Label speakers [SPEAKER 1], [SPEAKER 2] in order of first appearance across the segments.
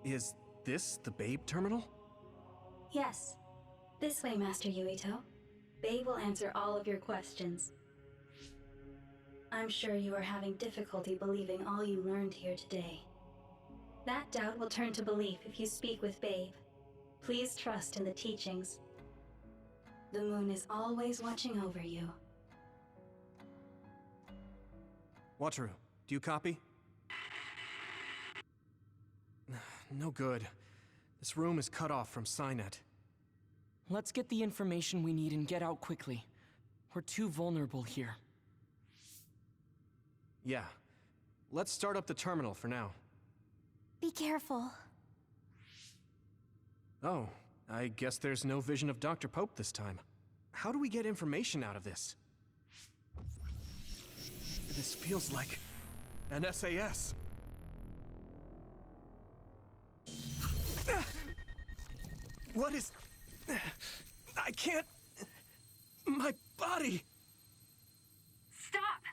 [SPEAKER 1] Is this the Babe terminal?
[SPEAKER 2] Yes. This way, Master Yuito. Babe will answer all of your questions. I'm sure you are having difficulty believing all you learned here today. That doubt will turn to belief if you speak with Babe. Please trust in the teachings. The moon is always watching over you.
[SPEAKER 1] Wataru, do you copy? No good. This room is cut off from Cynet.
[SPEAKER 3] Let's get the information we need and get out quickly. We're too vulnerable here.
[SPEAKER 1] Yeah. Let's start up the terminal for now.
[SPEAKER 4] Be careful.
[SPEAKER 1] Oh, I guess there's no vision of Dr. Pope this time. How do we get information out of this? This feels like an SAS. What is... I can't... My body!
[SPEAKER 5] Stop!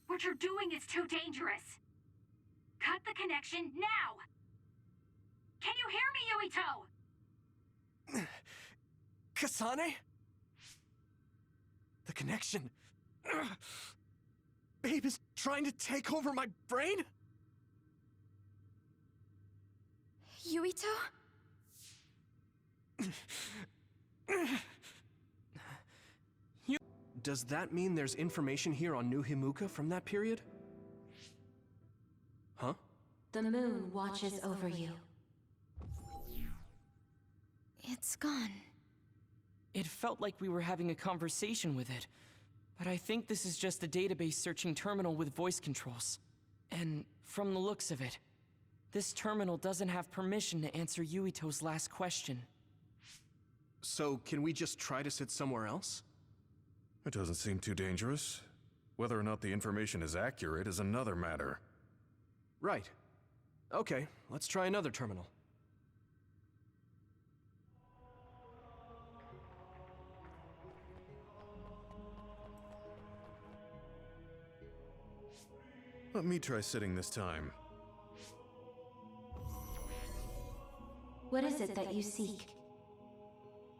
[SPEAKER 5] What you're doing is too dangerous. Cut the connection now! Can you hear me, Yuito?
[SPEAKER 1] Kasane? The connection... Babe is trying to take over my brain?
[SPEAKER 4] Yuito?
[SPEAKER 1] Does that mean there's information here on New Himuka from that period? Huh?
[SPEAKER 6] The moon watches over you.
[SPEAKER 4] It's gone.
[SPEAKER 3] It felt like we were having a conversation with it, but I think this is just a database searching terminal with voice controls. And from the looks of it, this terminal doesn't have permission to answer Yuito's last question.
[SPEAKER 1] So, can we just try to sit somewhere else?
[SPEAKER 7] It doesn't seem too dangerous. Whether or not the information is accurate is another matter.
[SPEAKER 1] Right. Okay, let's try another terminal.
[SPEAKER 7] Let me try sitting this time.
[SPEAKER 6] What is it that you seek?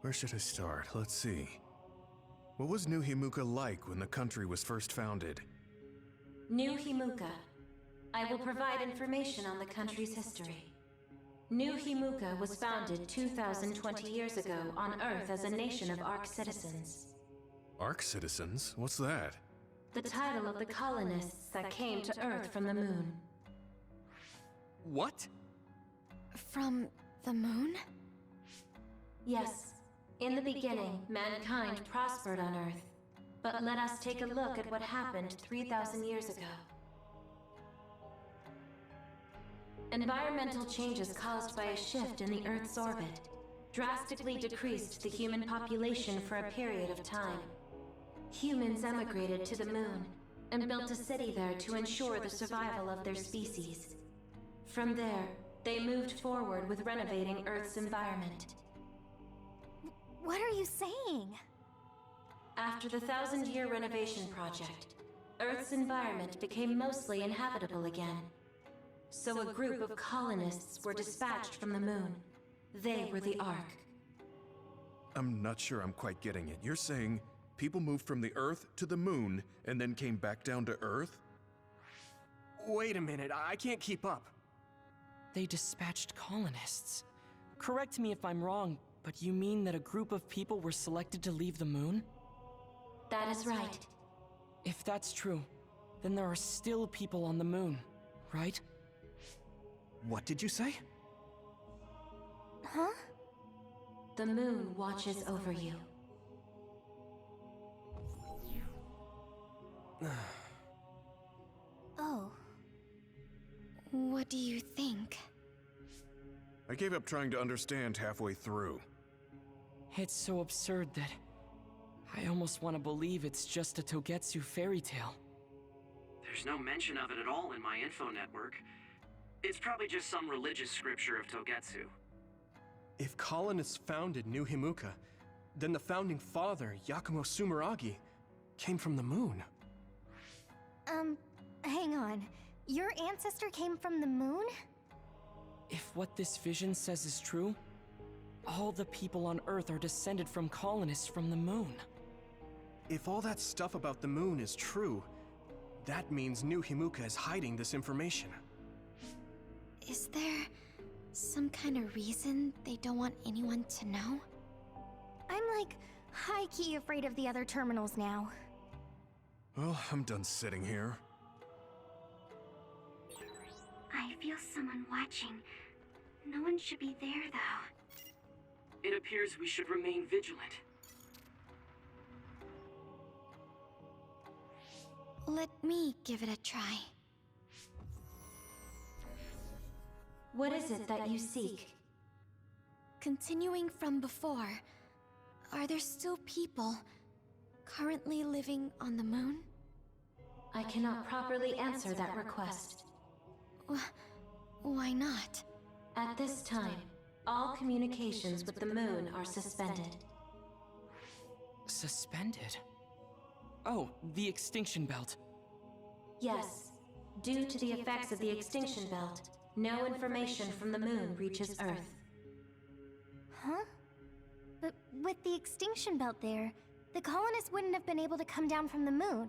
[SPEAKER 7] Where should I start? Let's see. What was New Himuka like when the country was first founded?
[SPEAKER 6] New Himuka. I will provide information on the country's history. New Himuka was founded 2,020 years ago on Earth as a nation of Ark citizens.
[SPEAKER 7] Ark citizens? What's that?
[SPEAKER 6] The title of the colonists that came to Earth from the moon.
[SPEAKER 1] What?
[SPEAKER 4] From the moon?
[SPEAKER 6] Yes. In the beginning, mankind prospered on Earth. But let us take a look at what happened 3,000 years ago. Environmental changes caused by a shift in the Earth's orbit drastically decreased the human population for a period of time. Humans emigrated to the moon and built a city there to ensure the survival of their species. From there, they moved forward with renovating Earth's environment.
[SPEAKER 4] What are you saying?
[SPEAKER 6] After the 1,000-year renovation project, Earth's environment became mostly inhabitable again. So a group of colonists were dispatched from the moon. They were the Ark.
[SPEAKER 7] I'm not sure I'm quite getting it. You're saying people moved from the Earth to the moon and then came back down to Earth?
[SPEAKER 1] Wait a minute, I can't keep up.
[SPEAKER 3] They dispatched colonists. Correct me if I'm wrong, but you mean that a group of people were selected to leave the moon?
[SPEAKER 6] That is right.
[SPEAKER 3] If that's true, then there are still people on the moon, right?
[SPEAKER 1] What did you say?
[SPEAKER 4] Huh?
[SPEAKER 6] The moon watches over you.
[SPEAKER 4] Oh. What do you think?
[SPEAKER 7] I gave up trying to understand halfway through.
[SPEAKER 3] It's so absurd that I almost want to believe it's just a Togetsu fairy tale.
[SPEAKER 8] There's no mention of it at all in my info network. It's probably just some religious scripture of Togetsu.
[SPEAKER 1] If colonists founded New Himuka, then the founding father, Yakumo Sumeragi, came from the moon.
[SPEAKER 4] Hang on. Your ancestor came from the moon?
[SPEAKER 3] If what this vision says is true, all the people on Earth are descended from colonists from the moon.
[SPEAKER 1] If all that stuff about the moon is true, that means New Himuka is hiding this information.
[SPEAKER 4] Is there some kind of reason they don't want anyone to know?
[SPEAKER 9] I'm like high-key afraid of the other terminals now.
[SPEAKER 7] Well, I'm done sitting here.
[SPEAKER 5] I feel someone watching. No one should be there, though.
[SPEAKER 3] It appears we should remain vigilant.
[SPEAKER 4] Let me give it a try.
[SPEAKER 6] What is it that you seek?
[SPEAKER 4] Continuing from before, are there still people currently living on the moon?
[SPEAKER 6] I cannot properly answer that request.
[SPEAKER 4] Why not?
[SPEAKER 6] At this time, all communications with the moon are suspended.
[SPEAKER 3] Suspended? Oh, the extinction belt.
[SPEAKER 6] Yes, due to the effects of the extinction belt, no information from the moon reaches Earth.
[SPEAKER 9] Huh? But with the extinction belt there, the colonists wouldn't have been able to come down from the moon.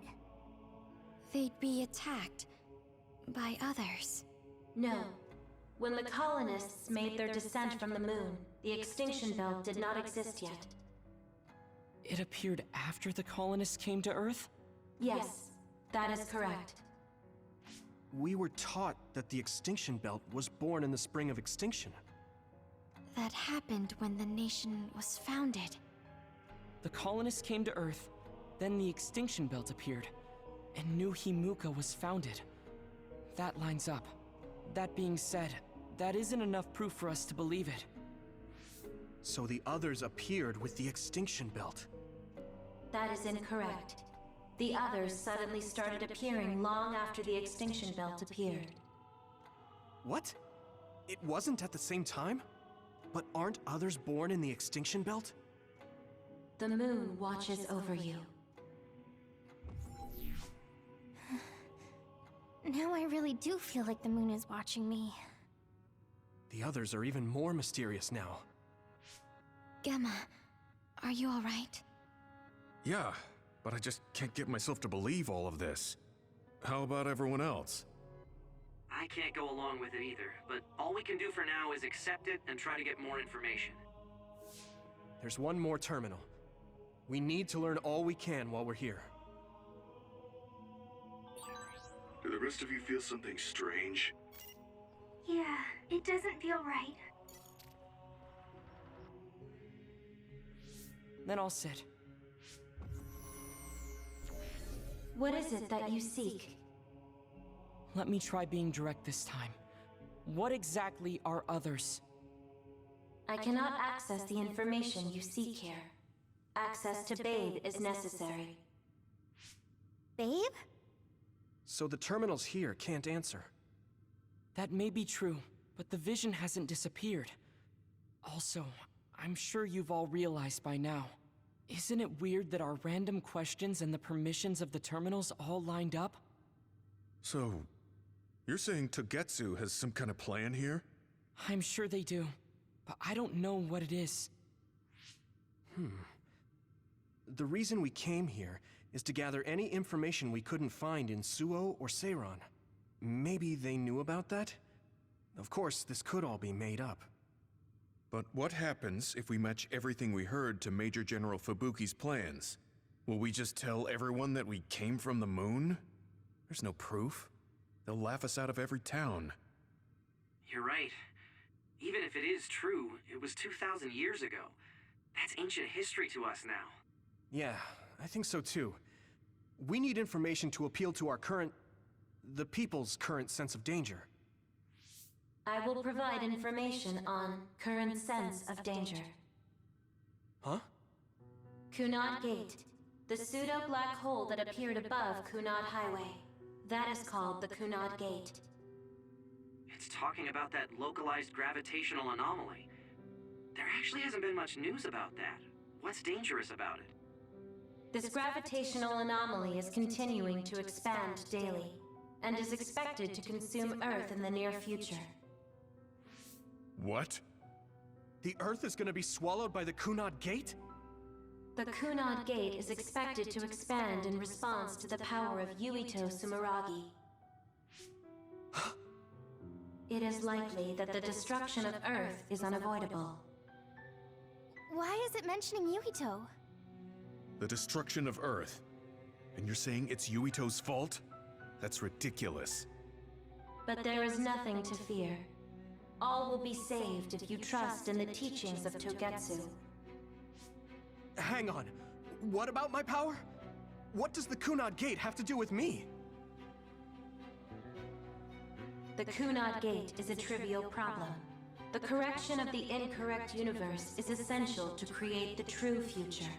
[SPEAKER 4] They'd be attacked by others.
[SPEAKER 6] No. When the colonists made their descent from the moon, the extinction belt did not exist yet.
[SPEAKER 3] It appeared after the colonists came to Earth?
[SPEAKER 6] Yes, that is correct.
[SPEAKER 1] We were taught that the extinction belt was born in the spring of extinction.
[SPEAKER 4] That happened when the nation was founded.
[SPEAKER 3] The colonists came to Earth, then the extinction belt appeared, and New Himuka was founded. That lines up. That being said, that isn't enough proof for us to believe it.
[SPEAKER 1] So the others appeared with the extinction belt.
[SPEAKER 6] That is incorrect. The others suddenly started appearing long after the extinction belt appeared.
[SPEAKER 1] What? It wasn't at the same time? But aren't others born in the extinction belt?
[SPEAKER 6] The moon watches over you.
[SPEAKER 9] Now I really do feel like the moon is watching me.
[SPEAKER 1] The others are even more mysterious now.
[SPEAKER 4] Gemma, are you alright?
[SPEAKER 7] Yeah, but I just can't get myself to believe all of this. How about everyone else?
[SPEAKER 8] I can't go along with it either, but all we can do for now is accept it and try to get more information.
[SPEAKER 1] There's one more terminal. We need to learn all we can while we're here.
[SPEAKER 10] Do the rest of you feel something strange?
[SPEAKER 5] Yeah, it doesn't feel right.
[SPEAKER 3] Then I'll sit.
[SPEAKER 6] What is it that you seek?
[SPEAKER 3] Let me try being direct this time. What exactly are others?
[SPEAKER 6] I cannot access the information you seek here. Access to Babe is necessary.
[SPEAKER 9] Babe?
[SPEAKER 1] So the terminals here can't answer.
[SPEAKER 3] That may be true, but the vision hasn't disappeared. Also, I'm sure you've all realized by now. Isn't it weird that our random questions and the permissions of the terminals all lined up?
[SPEAKER 7] So, you're saying Togetsu has some kind of plan here?
[SPEAKER 3] I'm sure they do, but I don't know what it is.
[SPEAKER 1] The reason we came here is to gather any information we couldn't find in Suo or Seiran. Maybe they knew about that? Of course, this could all be made up.
[SPEAKER 7] But what happens if we match everything we heard to Major General Fubuki's plans? Will we just tell everyone that we came from the moon? There's no proof. They'll laugh us out of every town.
[SPEAKER 8] You're right. Even if it is true, it was 2,000 years ago. That's ancient history to us now.
[SPEAKER 1] Yeah, I think so too. We need information to appeal to our the people's current sense of danger.
[SPEAKER 6] I will provide information on current sense of danger.
[SPEAKER 1] Huh?
[SPEAKER 6] Kunad Gate, the pseudo-black hole that appeared above Kunad Highway. That is called the Kunad Gate.
[SPEAKER 8] It's talking about that localized gravitational anomaly. There actually hasn't been much news about that. What's dangerous about it?
[SPEAKER 6] This gravitational anomaly is continuing to expand daily, and is expected to consume Earth in the near future.
[SPEAKER 7] What?
[SPEAKER 1] The Earth is gonna be swallowed by the Kunad Gate?
[SPEAKER 6] The Kunad Gate is expected to expand in response to the power of Yuito Sumeragi. It is likely that the destruction of Earth is unavoidable.
[SPEAKER 9] Why is it mentioning Yuito?
[SPEAKER 7] The destruction of Earth. And you're saying it's Yuito's fault? That's ridiculous.
[SPEAKER 6] But there is nothing to fear. All will be saved if you trust in the teachings of Togetsu.
[SPEAKER 1] Hang on. What about my power? What does the Kunad Gate have to do with me?
[SPEAKER 6] The Kunad Gate is a trivial problem. The correction of the incorrect universe is essential to create the true future.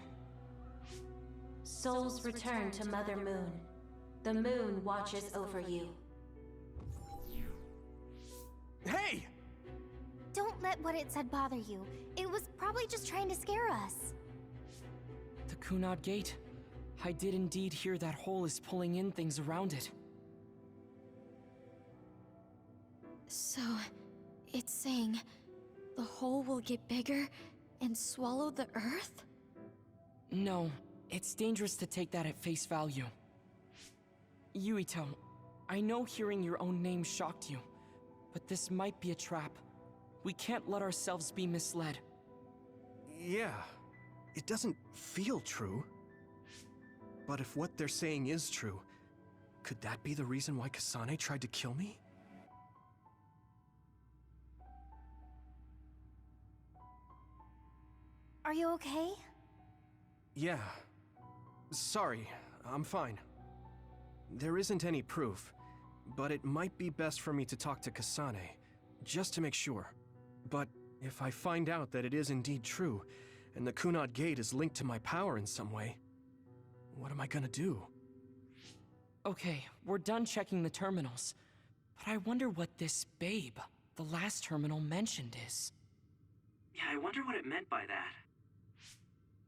[SPEAKER 6] Souls return to Mother Moon. The moon watches over you.
[SPEAKER 1] Hey!
[SPEAKER 9] Don't let what it said bother you. It was probably just trying to scare us.
[SPEAKER 3] The Kunad Gate. I did indeed hear that hole is pulling in things around it.
[SPEAKER 4] So, it's saying the hole will get bigger and swallow the Earth?
[SPEAKER 3] No, it's dangerous to take that at face value. Yuito, I know hearing your own name shocked you, but this might be a trap. We can't let ourselves be misled.
[SPEAKER 1] Yeah, it doesn't feel true. But if what they're saying is true, could that be the reason why Kasane tried to kill me?
[SPEAKER 9] Are you okay?
[SPEAKER 1] Yeah. Sorry, I'm fine. There isn't any proof, but it might be best for me to talk to Kasane, just to make sure. But if I find out that it is indeed true, and the Kunad Gate is linked to my power in some way, what am I gonna do?
[SPEAKER 3] Okay, we're done checking the terminals. But I wonder what this babe, the last terminal mentioned, is.
[SPEAKER 8] Yeah, I wonder what it meant by that.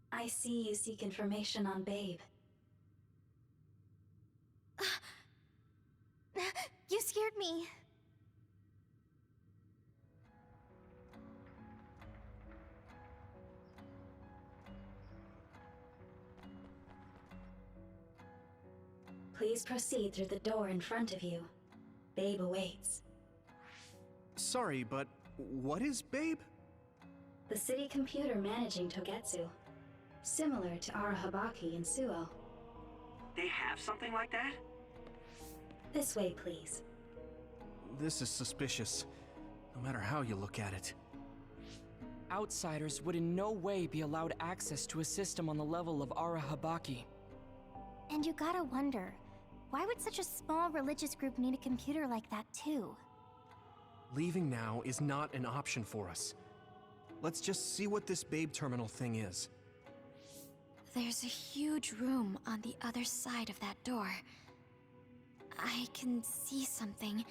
[SPEAKER 2] I see you seek information on Babe.
[SPEAKER 9] You scared me.
[SPEAKER 2] Please proceed through the door in front of you. Babe awaits.
[SPEAKER 1] Sorry, but what is Babe?
[SPEAKER 2] The city computer managing Togetsu. Similar to Arahabaki and Suo.
[SPEAKER 8] They have something like that?
[SPEAKER 2] This way, please.
[SPEAKER 1] This is suspicious, no matter how you look at it.
[SPEAKER 3] Outsiders would in no way be allowed access to a system on the level of Arahabaki.
[SPEAKER 9] And you gotta wonder, why would such a small religious group need a computer like that too?
[SPEAKER 1] Leaving now is not an option for us. Let's just see what this Babe terminal thing is.
[SPEAKER 4] There's a huge room on the other side of that door. I can see something.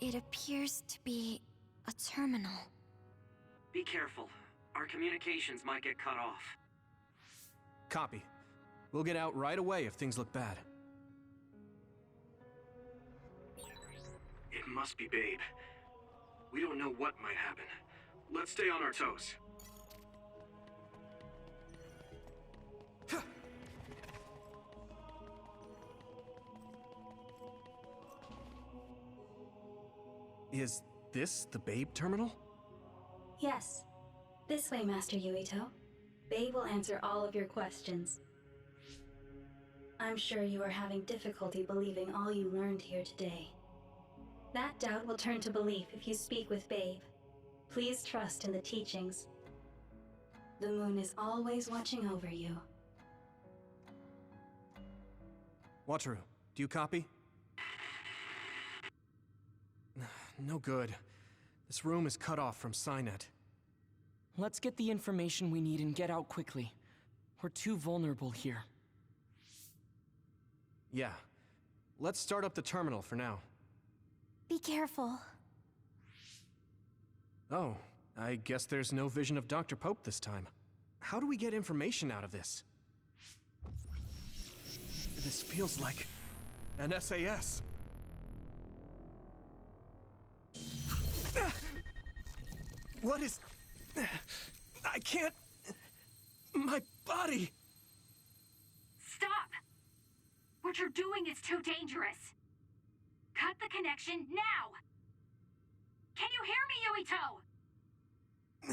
[SPEAKER 4] It appears to be a terminal.
[SPEAKER 8] Be careful. Our communications might get cut off.
[SPEAKER 1] Copy. We'll get out right away if things look bad.
[SPEAKER 10] It must be Babe. We don't know what might happen. Let's stay on our toes.
[SPEAKER 1] Is this the Babe terminal?
[SPEAKER 2] Yes. This way, Master Yuito. Babe will answer all of your questions. I'm sure you are having difficulty believing all you learned here today. That doubt will turn to belief if you speak with Babe. Please trust in the teachings. The moon is always watching over you.
[SPEAKER 1] Wataru, do you copy? No good. This room is cut off from Cynet.
[SPEAKER 3] Let's get the information we need and get out quickly. We're too vulnerable here.
[SPEAKER 1] Yeah. Let's start up the terminal for now.
[SPEAKER 9] Be careful.
[SPEAKER 1] Oh, I guess there's no vision of Dr. Pope this time. How do we get information out of this? This feels like an SAS. What is... I can't... My body...
[SPEAKER 5] Stop! What you're doing is too dangerous. Cut the connection now! Can you hear me,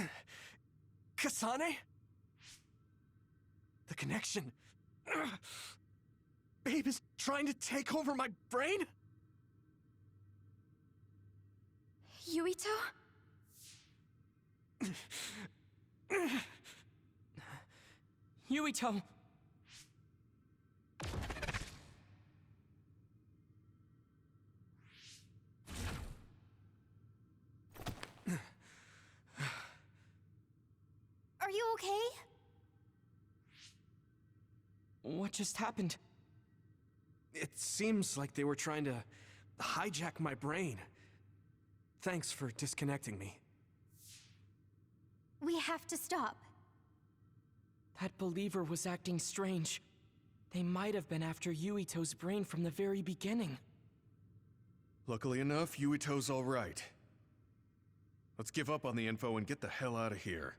[SPEAKER 5] Yuito?
[SPEAKER 1] Kasane? The connection... Babe is trying to take over my brain?
[SPEAKER 4] Yuito?
[SPEAKER 3] Yuito!
[SPEAKER 9] Are you okay?
[SPEAKER 3] What just happened?
[SPEAKER 1] It seems like they were trying to hijack my brain. Thanks for disconnecting me.
[SPEAKER 9] We have to stop.
[SPEAKER 3] That believer was acting strange. They might have been after Yuito's brain from the very beginning.
[SPEAKER 7] Luckily enough, Yuito's all right. Let's give up on the info and get the hell out of here.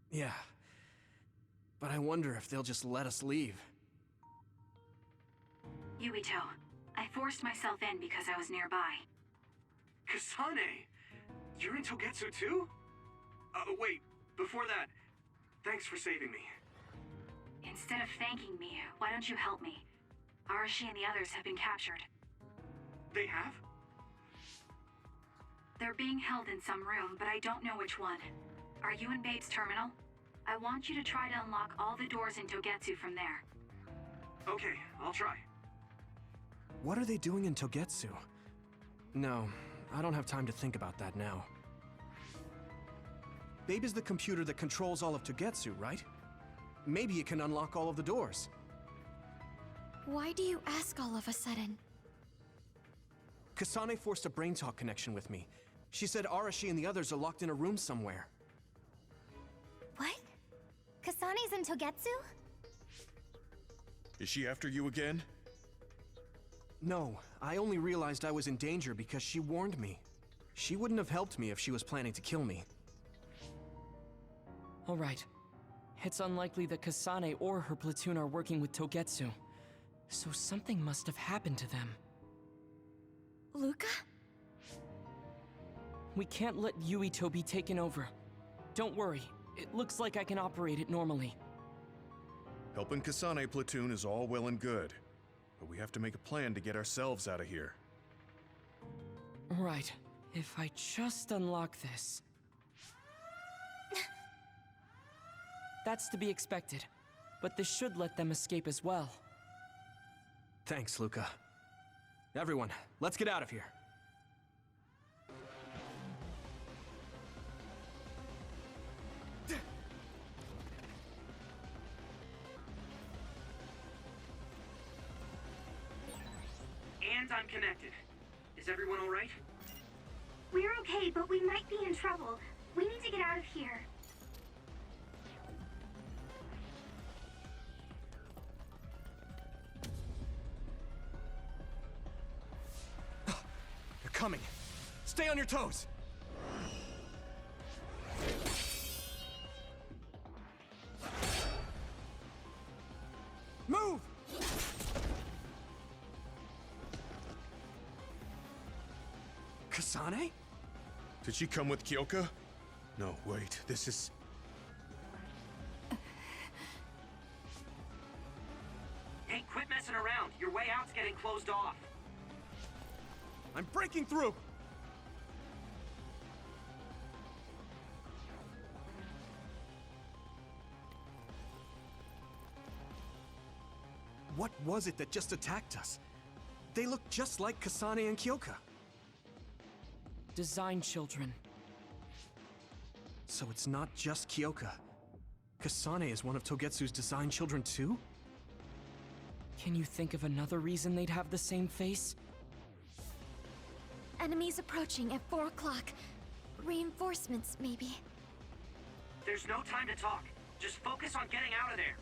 [SPEAKER 1] Yeah. But I wonder if they'll just let us leave.
[SPEAKER 5] Yuito, I forced myself in because I was nearby.
[SPEAKER 10] Kasane! You're in Togetsu too? Wait, before that, thanks for saving me.
[SPEAKER 5] Instead of thanking me, why don't you help me? Arashi and the others have been captured.
[SPEAKER 10] They have?
[SPEAKER 5] They're being held in some room, but I don't know which one. Are you in Babe's terminal? I want you to try to unlock all the doors in Togetsu from there.
[SPEAKER 10] Okay, I'll try.
[SPEAKER 1] What are they doing in Togetsu? No, I don't have time to think about that now. Babe is the computer that controls all of Togetsu, right? Maybe it can unlock all of the doors.
[SPEAKER 4] Why do you ask all of a sudden?
[SPEAKER 1] Kasane forced a brain talk connection with me. She said Arashi and the others are locked in a room somewhere.
[SPEAKER 9] What? Kasane's in Togetsu?
[SPEAKER 7] Is she after you again?
[SPEAKER 1] No, I only realized I was in danger because she warned me. She wouldn't have helped me if she was planning to kill me.
[SPEAKER 3] All right. It's unlikely that Kasane or her platoon are working with Togetsu. So something must have happened to them.
[SPEAKER 4] Luca?
[SPEAKER 3] We can't let Yuito be taken over. Don't worry. It looks like I can operate it normally.
[SPEAKER 7] Helping Kasane platoon is all well and good, but we have to make a plan to get ourselves out of here.
[SPEAKER 3] Right. If I just unlock this... That's to be expected, but this should let them escape as well.
[SPEAKER 1] Thanks, Luca. Everyone, let's get out of here.
[SPEAKER 8] And I'm connected. Is everyone all right?
[SPEAKER 5] We're okay, but we might be in trouble. We need to get out of here.
[SPEAKER 1] They're coming. Stay on your toes. Move! Kasane?
[SPEAKER 7] Did she come with Kyoka? No, wait, this is...
[SPEAKER 8] Hey, quit messing around. Your way out's getting closed off.
[SPEAKER 1] I'm breaking through! What was it that just attacked us? They look just like Kasane and Kyoka.
[SPEAKER 3] Design children.
[SPEAKER 1] So it's not just Kyoka. Kasane is one of Togetsu's design children too?
[SPEAKER 3] Can you think of another reason they'd have the same face?
[SPEAKER 4] Enemies approaching at 4 o'clock. Reinforcements, maybe.
[SPEAKER 8] There's no time to talk. Just focus on getting out of there.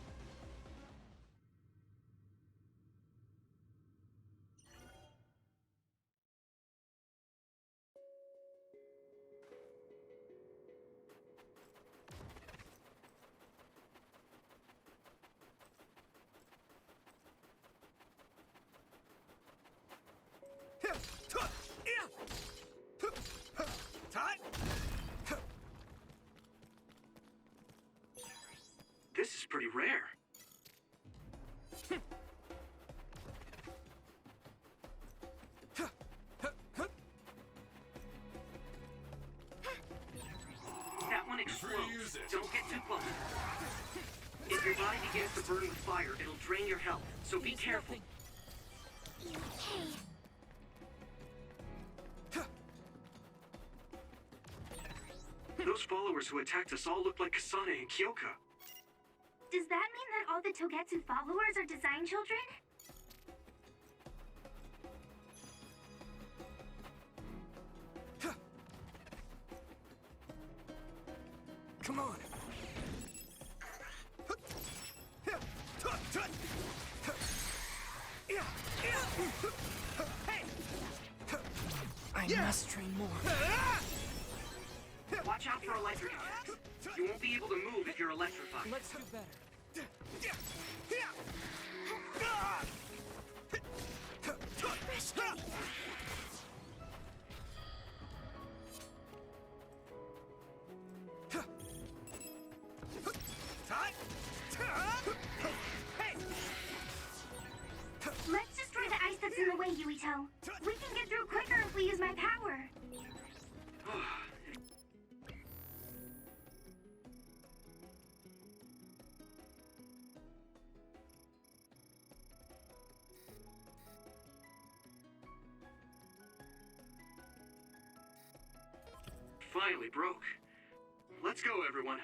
[SPEAKER 10] This is pretty rare. That one explodes. Don't get too close. If your body begins to burn with fire, it'll drain your health, so be careful.
[SPEAKER 9] You okay?
[SPEAKER 10] Those followers who attacked us all look like Kasane and Kyoka.
[SPEAKER 9] Does that mean that all the Togetsu followers are design children?
[SPEAKER 1] Come on.
[SPEAKER 3] I must train more.
[SPEAKER 10] Watch out for electric attacks. You won't be able to move if you're electrified.
[SPEAKER 3] Let's do better.
[SPEAKER 9] Let's destroy the ice that's in the way, Yuito. We can get through quicker if we use my power.
[SPEAKER 10] Finally broke. Let's go, everyone.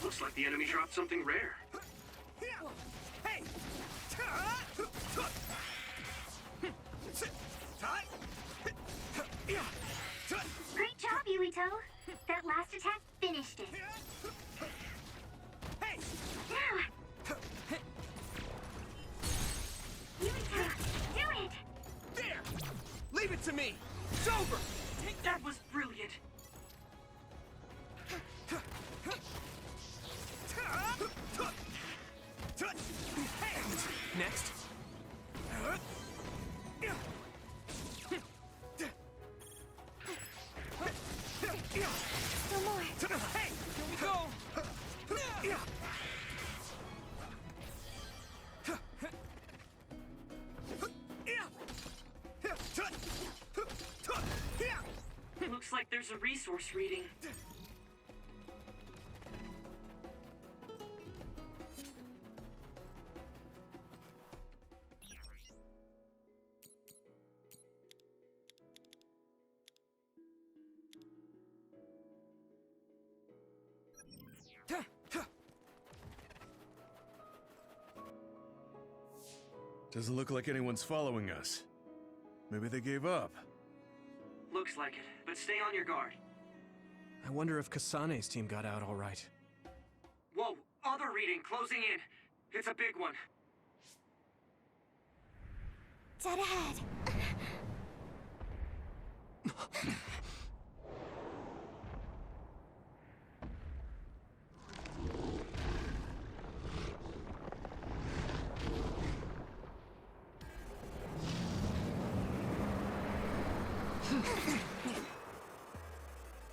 [SPEAKER 10] Looks like the enemy dropped something rare.
[SPEAKER 9] Great job, Yuito. That last attack finished it. Now! Yuito, do it!
[SPEAKER 1] There! Leave it to me! It's over!
[SPEAKER 10] That was brilliant.
[SPEAKER 1] Next.
[SPEAKER 9] Still more.
[SPEAKER 1] Hey!
[SPEAKER 3] Here we go.
[SPEAKER 10] Looks like there's a resource reading.
[SPEAKER 7] Doesn't look like anyone's following us. Maybe they gave up.
[SPEAKER 10] Looks like it, but stay on your guard.
[SPEAKER 1] I wonder if Kasane's team got out all right.
[SPEAKER 10] Whoa, other reading closing in. It's a big one.
[SPEAKER 9] Dead ahead.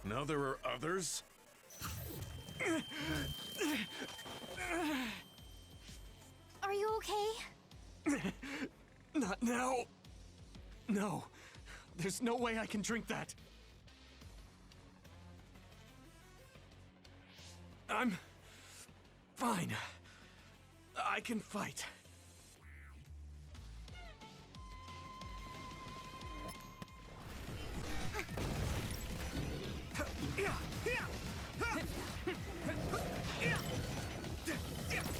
[SPEAKER 7] Now there are others?
[SPEAKER 9] Are you okay?
[SPEAKER 1] Not now. No. There's no way I can drink that. I'm fine. I can fight.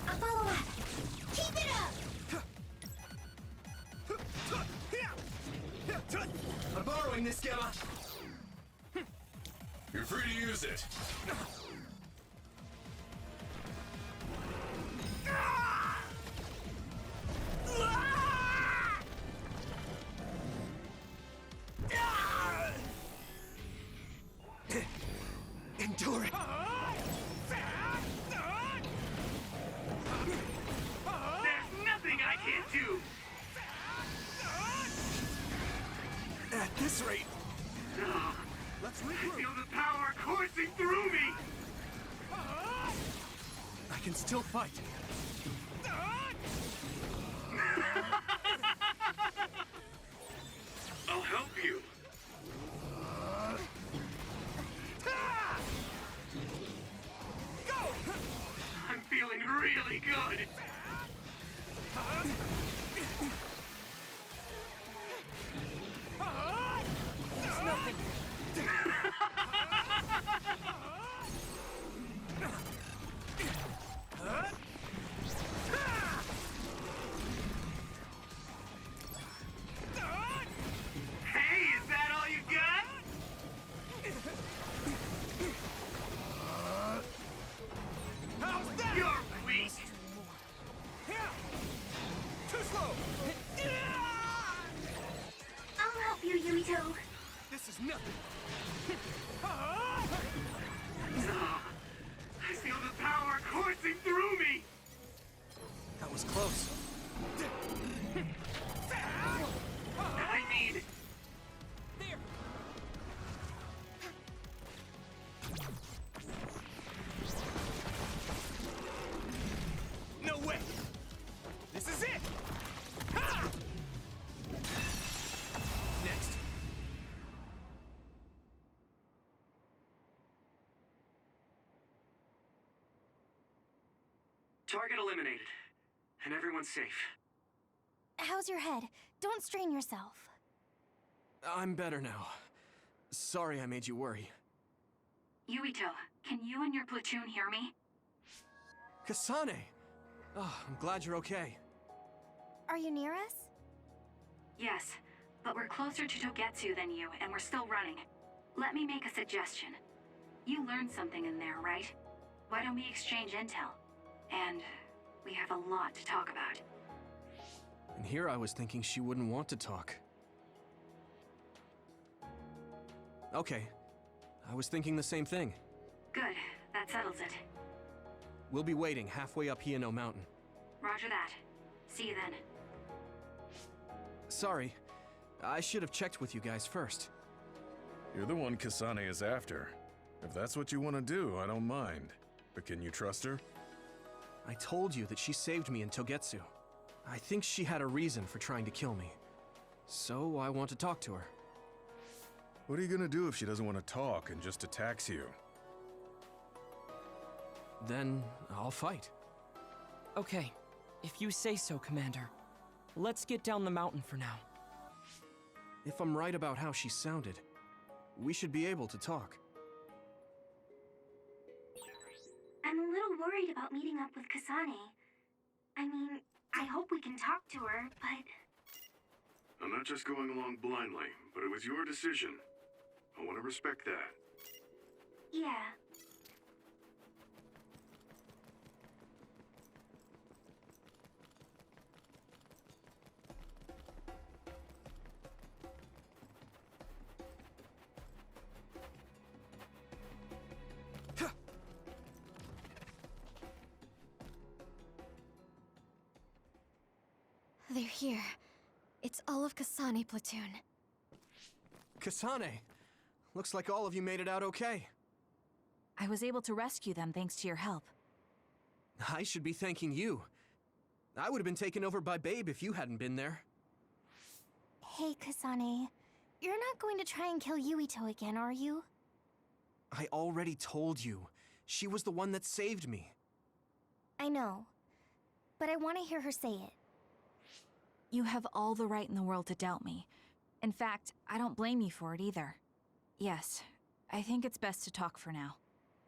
[SPEAKER 9] I'll follow up. Keep it up!
[SPEAKER 1] I'm borrowing this, Gemma.
[SPEAKER 7] You're free to use it.
[SPEAKER 1] Endure it!
[SPEAKER 10] There's nothing I can't do!
[SPEAKER 1] At this rate,
[SPEAKER 10] Ugh.
[SPEAKER 1] let's
[SPEAKER 10] I
[SPEAKER 1] regroup.
[SPEAKER 10] feel the power coursing through me!
[SPEAKER 1] I can still fight.
[SPEAKER 10] I'll help you. I'm feeling really good.
[SPEAKER 3] There's nothing.
[SPEAKER 10] Hey, is that all you got?
[SPEAKER 1] How's that?
[SPEAKER 10] You're weak.
[SPEAKER 1] Too slow.
[SPEAKER 9] I'll help you, Yuito.
[SPEAKER 1] This is nothing.
[SPEAKER 10] I feel the power coursing through me.
[SPEAKER 1] That was close.
[SPEAKER 10] I mean,
[SPEAKER 3] There.
[SPEAKER 1] No way. This is it. Ha! Next.
[SPEAKER 8] Target eliminated. And everyone's safe.
[SPEAKER 9] How's your head? Don't strain yourself.
[SPEAKER 1] I'm better now. Sorry I made you worry.
[SPEAKER 5] Yuito, can you and your platoon hear me?
[SPEAKER 1] Kasane! Oh, I'm glad you're okay.
[SPEAKER 9] Are you near us?
[SPEAKER 5] Yes, but we're closer to Togetsu than you, and we're still running. Let me make a suggestion. You learned something in there, right? Why don't we exchange intel? And we have a lot to talk about.
[SPEAKER 1] And here I was thinking she wouldn't want to talk. Okay. I was thinking the same thing.
[SPEAKER 5] Good, that settles it.
[SPEAKER 1] We'll be waiting halfway up Hiano Mountain.
[SPEAKER 5] Roger that. See you then.
[SPEAKER 1] Sorry. I should have checked with you guys first.
[SPEAKER 7] You're the one Kasane is after. If that's what you want to do, I don't mind. But can you trust her?
[SPEAKER 1] I told you that she saved me in Togetsu. I think she had a reason for trying to kill me. So I want to talk to her.
[SPEAKER 7] What are you gonna do if she doesn't want to talk and just attacks you?
[SPEAKER 1] Then I'll fight.
[SPEAKER 3] Okay, if you say so, Commander. Let's get down the mountain for now.
[SPEAKER 1] If I'm right about how she sounded, we should be able to talk.
[SPEAKER 9] I'm a little worried about meeting up with Kasane. I mean, I hope we can talk to her, but...
[SPEAKER 11] I'm not just going along blindly, but it was your decision. I want to respect that.
[SPEAKER 9] Yeah.
[SPEAKER 4] They're here. It's all of Kasane platoon.
[SPEAKER 1] Kasane! Looks like all of you made it out okay.
[SPEAKER 12] I was able to rescue them thanks to your help.
[SPEAKER 1] I should be thanking you. I would have been taken over by Babe if you hadn't been there.
[SPEAKER 9] Hey, Kasane. You're not going to try and kill Yuito again, are you?
[SPEAKER 1] I already told you. She was the one that saved me.
[SPEAKER 9] I know. But I want to hear her say it.
[SPEAKER 12] You have all the right in the world to doubt me. In fact, I don't blame you for it either. Yes, I think it's best to talk for now.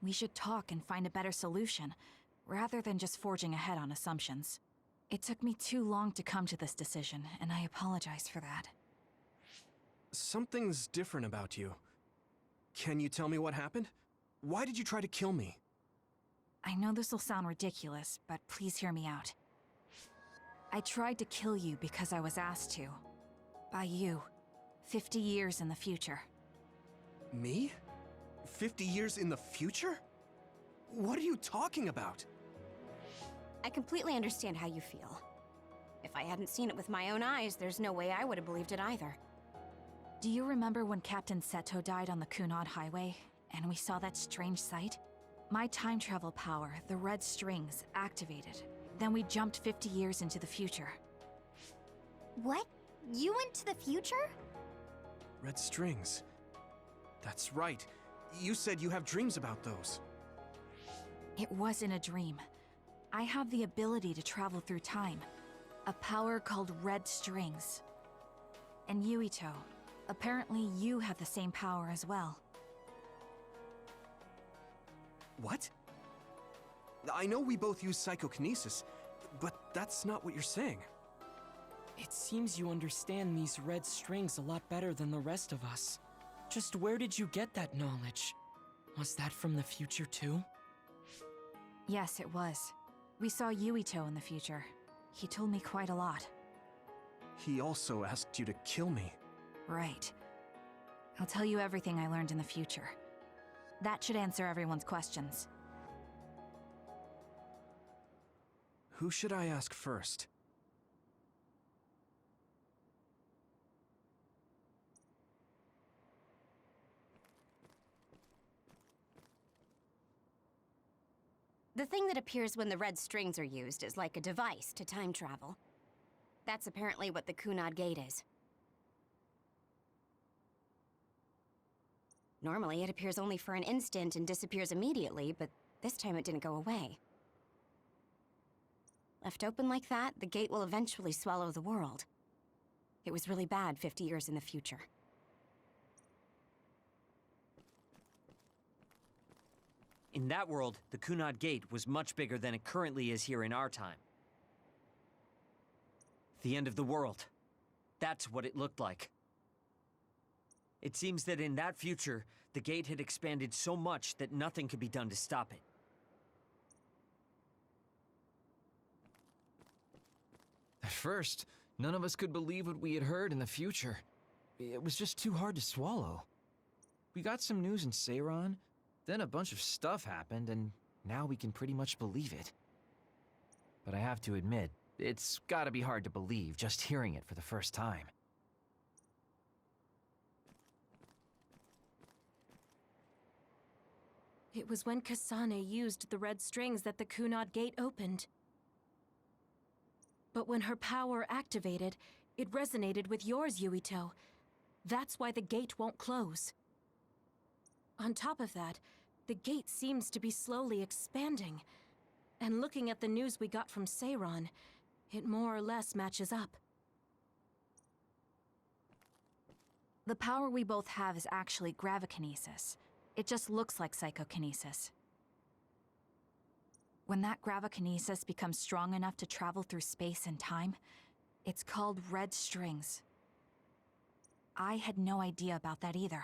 [SPEAKER 12] We should talk and find a better solution, rather than just forging ahead on assumptions. It took me too long to come to this decision, and I apologize for that.
[SPEAKER 1] Something's different about you. Can you tell me what happened? Why did you try to kill me?
[SPEAKER 12] I know this will sound ridiculous, but please hear me out. I tried to kill you because I was asked to. By you. 50 years in the future.
[SPEAKER 1] Me? 50 years in the future? What are you talking about?
[SPEAKER 13] I completely understand how you feel. If I hadn't seen it with my own eyes, there's no way I would have believed it either.
[SPEAKER 12] Do you remember when Captain Seto died on the Kunad Highway, and we saw that strange sight? My time travel power, the red strings, activated. Then we jumped 50 years into the future.
[SPEAKER 4] What? You went to the future?
[SPEAKER 1] Red strings. That's right. You said you have dreams about those.
[SPEAKER 12] It wasn't a dream. I have the ability to travel through time. A power called red strings. And Yuito, apparently you have the same power as well.
[SPEAKER 1] What? I know we both use psychokinesis, but that's not what you're saying.
[SPEAKER 3] It seems you understand these red strings a lot better than the rest of us. Just where did you get that knowledge? Was that from the future too?
[SPEAKER 12] Yes, it was. We saw Yuito in the future. He told me quite a lot.
[SPEAKER 1] He also asked you to kill me.
[SPEAKER 12] Right. I'll tell you everything I learned in the future. That should answer everyone's questions.
[SPEAKER 1] Who should I ask first?
[SPEAKER 13] The thing that appears when the red strings are used is like a device to time travel. That's apparently what the Kunad Gate is. Normally, it appears only for an instant and disappears immediately, but this time it didn't go away. Left open like that, the gate will eventually swallow the world. It was really bad 50 years in the future.
[SPEAKER 14] In that world, the Kunad Gate was much bigger than it currently is here in our time. The end of the world. That's what it looked like. It seems that in that future, the gate had expanded so much that nothing could be done to stop it.
[SPEAKER 15] At first, none of us could believe what we had heard in the future. It was just too hard to swallow. We got some news in Seiran, then a bunch of stuff happened, and now we can pretty much believe it. But I have to admit, it's gotta be hard to believe just hearing it for the first time.
[SPEAKER 6] It was when Kasane used the red strings that the Kunad Gate opened. But when her power activated, it resonated with yours, Yuito. That's why the gate won't close. On top of that, the gate seems to be slowly expanding. And looking at the news we got from Seiran, it more or less matches up.
[SPEAKER 12] The power we both have is actually gravikinesis. It just looks like psychokinesis. When that gravikinesis becomes strong enough to travel through space and time, it's called red strings. I had no idea about that either.